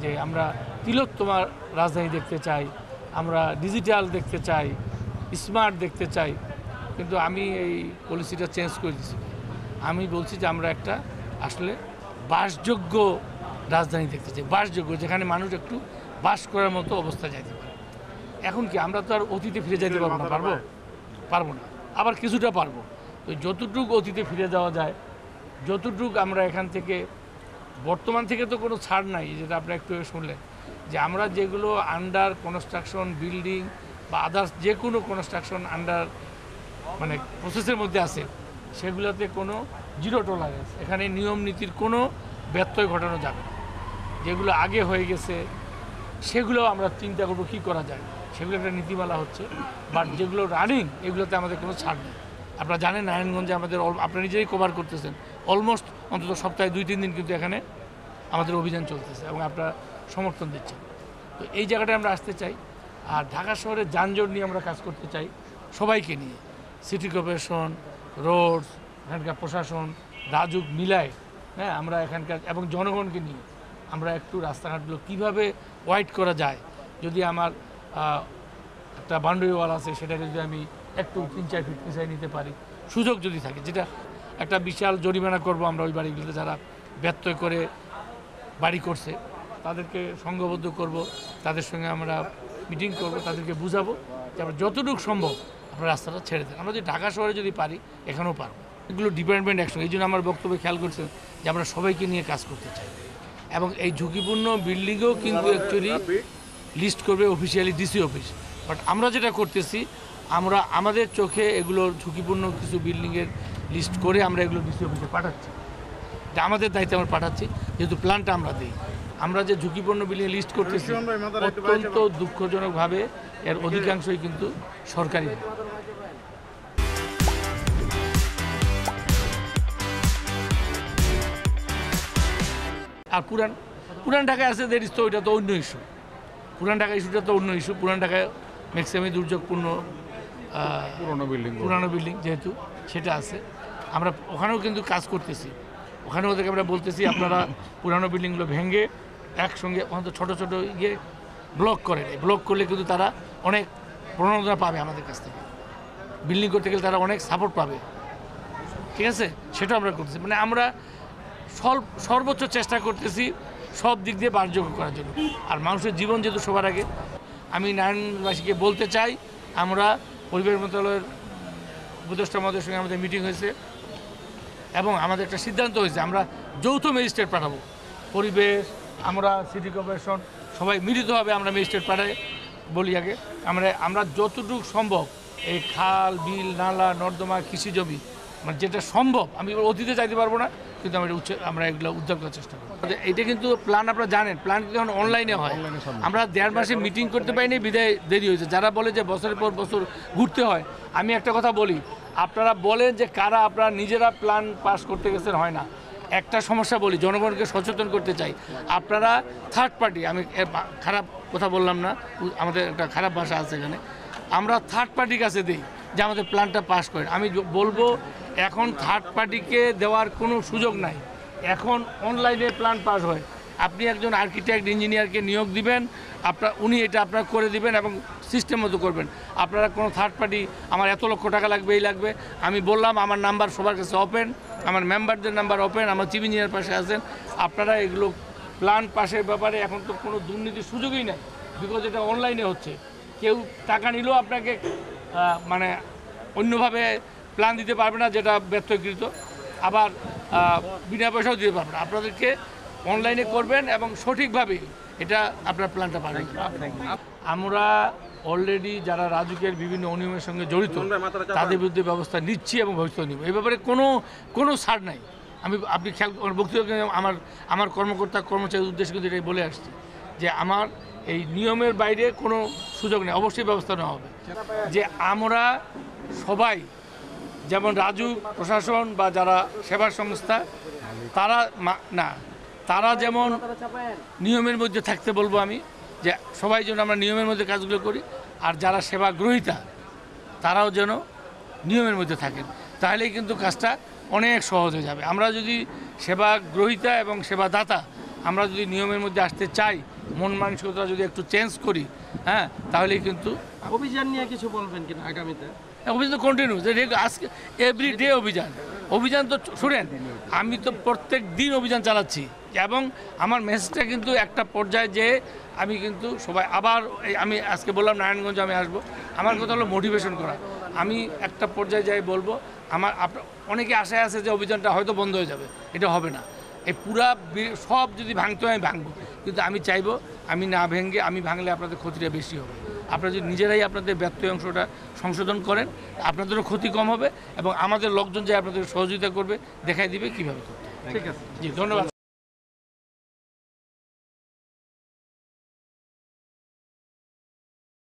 যে আমরা তিলোত্তমা রাজধানী দেখতে চাই, আমরা ডিজিটাল দেখতে চাই, স্মার্ট দেখতে চাই। কিন্তু আমি এই পলিসিটা চেঞ্জ করে দিচ্ছি। আমি বলছি যে আমরা একটা আসলে বাসযোগ্য রাজধানী দেখতে চাই, বাসযোগ্য, যেখানে মানুষ একটু বাস করার মতো অবস্থা যাইতে পারে। এখন কি আমরা তো আর অতীতে ফিরে যেতে পারবো না? পারবো না, আবার কিছুটা পারবো। তো যতটুকু অতীতে ফিরে যাওয়া যায়, যতটুকু আমরা এখান থেকে, বর্তমান থেকে তো কোনো ছাড় নাই, যেটা আপনারা একটু শুনলেন যে আমরা যেগুলো আন্ডার কনস্ট্রাকশন বিল্ডিং বা আদার্স যে কোনো কনস্ট্রাকশন আন্ডার মানে প্রসেসের মধ্যে আছে, সেগুলোতে কোনো জিরো টলারেন্স, এখানে নিয়ম নীতির কোনো ব্যত্যয় ঘটানো যাবে না। যেগুলো আগে হয়ে গেছে সেগুলো আমরা চিন্তা করবো কী করা যায়, সেগুলো একটা নীতিমালা হচ্ছে। বাট যেগুলো রানিং এগুলোতে আমাদের কোনো ছাড় নেই। আপনারা জানেন নারায়ণগঞ্জে আমাদের, আপনারা নিজেই কভার করতেছেন, অলমোস্ট অন্তত সপ্তাহে 2-3 দিন কিন্তু এখানে আমাদের অভিযান চলতেছে এবং আপনারা সমর্থন দিচ্ছেন। তো এই জায়গাটায় আমরা আসতে চাই। আর ঢাকা শহরে যানজট নিয়ে আমরা কাজ করতে চাই, সবাইকে নিয়ে, সিটি কর্পোরেশন, রোডস, এখানকার প্রশাসন, রাজুক মিলায়, হ্যাঁ, আমরা এখানকার এবং জনগণকে নিয়ে আমরা একটু রাস্তাঘাটগুলো কীভাবে ওয়াইড করা যায়। যদি আমার একটা বাউন্ডারি ওয়াল আছে, সেটাকে যদি আমি একটু 3-4 ফিট পিছিয়ে নিতে পারি, সুযোগ যদি থাকে, যেটা একটা বিশাল জরিমানা করব আমরা ওই বাড়িগুলোতে যারা ব্যত্যয় করে বাড়ি করছে, তাদেরকে সংঘবদ্ধ করব, তাদের সঙ্গে আমরা মিটিং করব, তাদেরকে বুঝাবো যে আমরা যতটুকু সম্ভব আমরা রাস্তাটা ছেড়ে দেন। আমরা যদি ঢাকা শহরে যদি পারি, এখানেও পারবো। এগুলো ডিপার্টমেন্ট অ্যাকশন। এই জন্য আমার বক্তব্যে খেয়াল করছেন যে আমরা সবাইকে নিয়ে কাজ করতে চাই। এবং এই ঝুঁকিপূর্ণ বিল্ডিংও কিন্তু অ্যাকচুয়ালি লিস্ট করবে অফিসিয়ালি ডিসি অফিস। বাট আমরা যেটা করতেছি, আমরা আমাদের চোখে এগুলো ঝুঁকিপূর্ণ কিছু বিল্ডিংয়ের লিস্ট করে আমরা এগুলো ডিসি অফিসে পাঠাচ্ছি। এটা আমাদের দায়িত্বে আমরা পাঠাচ্ছি, যেহেতু প্ল্যানটা আমরা দিই। আমরা যে ঝুঁকিপূর্ণ বিল্ডিং লিস্ট করতেছি অত্যন্ত দুঃখজনকভাবে এর অধিকাংশই কিন্তু সরকারি। আর পুরান ঢাকায় আছে দের তো, ওইটা তো অন্য ইস্যু। পুরান ঢাকা ইস্যুটা তো অন্য ইস্যু। পুরান ঢাকায় ম্যাক্সিমামই দুর্যোগপূর্ণ পুরানো বিল্ডিং যেহেতু সেটা আছে, আমরা ওখানেও কিন্তু কাজ করতেছি। ওখানে ওদেরকে আমরা বলতেছি আপনারা পুরানো বিল্ডিংগুলো ভেঙে একসঙ্গে অন্তত ছোটো ছোটো ব্লক করে নেয়। ব্লক করলে কিন্তু তারা অনেক প্রণোদনা পাবে আমাদের কাছ থেকে, বিল্ডিং করতে গেলে তারা অনেক সাপোর্ট পাবে। ঠিক আছে, সেটাও আমরা করতেছি। মানে আমরা সর্বোচ্চ চেষ্টা করতেছি সব দিক দিয়ে বাসযোগ্য করার জন্য। আর মানুষের জীবন যেহেতু সবার আগে, আমি নারায়ণবাসীকে বলতে চাই, আমরা পরিবেশ মন্ত্রণালয়ের উপদেষ্টা মহোদয়ের সঙ্গে আমাদের মিটিং হয়েছে এবং আমাদের একটা সিদ্ধান্ত হয়েছে, আমরা যৌথ ম্যাজিস্ট্রেট পাঠাবো। পরিবেশ, আমরা সিটি কর্পোরেশন সবাই মিলিতভাবে আমরা ম্যাজিস্ট্রেট পাঠাই। বলি আগে আমরা যতটুকু সম্ভব এই খাল, বিল, নালা, নর্দমা, কৃষি জমি, মানে যেটা সম্ভব, আমি অতীতে চাইতে পারবো না, কিন্তু আমরা এগুলো উদ্ধার করার চেষ্টা করি। এটা কিন্তু প্ল্যান আপনারা জানেন, প্ল্যান কিন্তু এখন অনলাইনে হয়। আমরা 1.5 মাসে মিটিং করতে পারিনি, বিদায় দেরি হয়েছে। যারা বলে যে বছরের পর বছর ঘুরতে হয়, আমি একটা কথা বলি, আপনারা বলেন যে কারা আপনারা নিজেরা প্ল্যান পাস করতে গেছেন, হয় না। একটা সমস্যা বলি, জনগণকে সচেতন করতে চাই, আপনারা থার্ড পার্টি, আমি খারাপ কথা বললাম না, আমাদের একটা খারাপ ভাষা আছে এখানে, আমরা থার্ড পার্টির কাছে দিই যে আমাদের প্ল্যানটা পাস করেন। আমি বলবো এখন থার্ড পার্টিকে দেওয়ার কোনো সুযোগ নাই, এখন অনলাইনে প্ল্যান পাস হয়। আপনি একজন আর্কিটেক্ট ইঞ্জিনিয়ারকে নিয়োগ দিবেন, উনি এটা আপনার করে দিবেন এবং সিস্টেম মতো করবেন। আপনারা কোনো থার্ড পার্টি আমার এত লক্ষ টাকা লাগবে, এই লাগবে, আমি বললাম আমার নাম্বার সবার কাছে ওপেন, আমার মেম্বারদের নাম্বার ওপেন, আমার চিফ ইঞ্জিনিয়ার পাশে আছেন। আপনারা এগুলো প্ল্যান পাসের ব্যাপারে এখন তো কোনো দুর্নীতির সুযোগই নেই, বিকজ এটা অনলাইনে হচ্ছে। কেউ টাকা নিলেও আপনাকে মানে অন্যভাবে প্ল্যান দিতে পারবে না, যেটা ব্যর্থকৃত, আবার বিনা পয়সাও দিতে পারবে না। আপনাদেরকে অনলাইনে করবেন এবং সঠিকভাবে এটা আপনার প্ল্যানটা পাবেন। আমরা অলরেডি যারা রাজুকের বিভিন্ন অনিয়মের সঙ্গে জড়িত তাদের বিরুদ্ধে ব্যবস্থা নিচ্ছি এবং ভবিষ্যতে নিব। এই ব্যাপারে কোনো ছাড় নাই। আপনি খেয়াল বক্তব্য আমার কর্মকর্তা কর্মচারীর উদ্দেশ্যে কিন্তু এটাই বলে আসছি যে আমার এই নিয়মের বাইরে কোনো সুযোগ নেই, অবশ্যই ব্যবস্থা নেওয়া হবে। যে আমরা সবাই, যেমন রাজু প্রশাসন বা যারা সেবা সংস্থা, তারা যেমন নিয়মের মধ্যে থাকতে বলবো আমি, যে সবাই যেন আমরা নিয়মের মধ্যে কাজগুলো করি, আর যারা সেবা গ্রহীতা তারাও যেন নিয়মের মধ্যে থাকেন, তাহলেই কিন্তু কাজটা অনেক সহজ হয়ে যাবে। আমরা যদি সেবা গ্রহীতা এবং সেবাদাতা আমরা যদি নিয়মের মধ্যে আসতে চাই, মন মানসিকতা যদি একটু চেঞ্জ করি, হ্যাঁ, তাহলেই কিন্তু অভিযান নিয়ে কিছু বলবেন কিনা আগামীতে? অভিযান তো কন্টিনিউ, আজকে এভরিডে অভিযান তো শুনেন, আমি তো প্রত্যেক দিন অভিযান চালাচ্ছি এবং আমার মেসেজটা কিন্তু একটা পর্যায়ে যে আমি কিন্তু সবাই আবার আমি আজকে বললাম নারায়ণগঞ্জে আমি আসবো, আমার কথা হলো মোটিভেশন করা। আমি একটা পর্যায়ে যাই বলবো অনেকে আশায় আছে যে অভিযানটা হয়তো বন্ধ হয়ে যাবে, এটা হবে না। এই পুরা সব যদি ভাঙতে হয় আমি ভাঙবো, কিন্তু আমি চাইবো আমি না ভেঙে, আমি ভাঙলে আপনাদের ক্ষতিটা বেশি হবে। আপনারা যদি নিজেরাই আপনাদের ব্যত্যয় অংশটা সংশোধন করেন, আপনাদেরও ক্ষতি কম হবে এবং আমাদের লোকজন যে আপনাদের সহযোগিতা করবে, দেখাই দিবে কীভাবে করতে। ঠিক আছে, জি, ধন্যবাদ।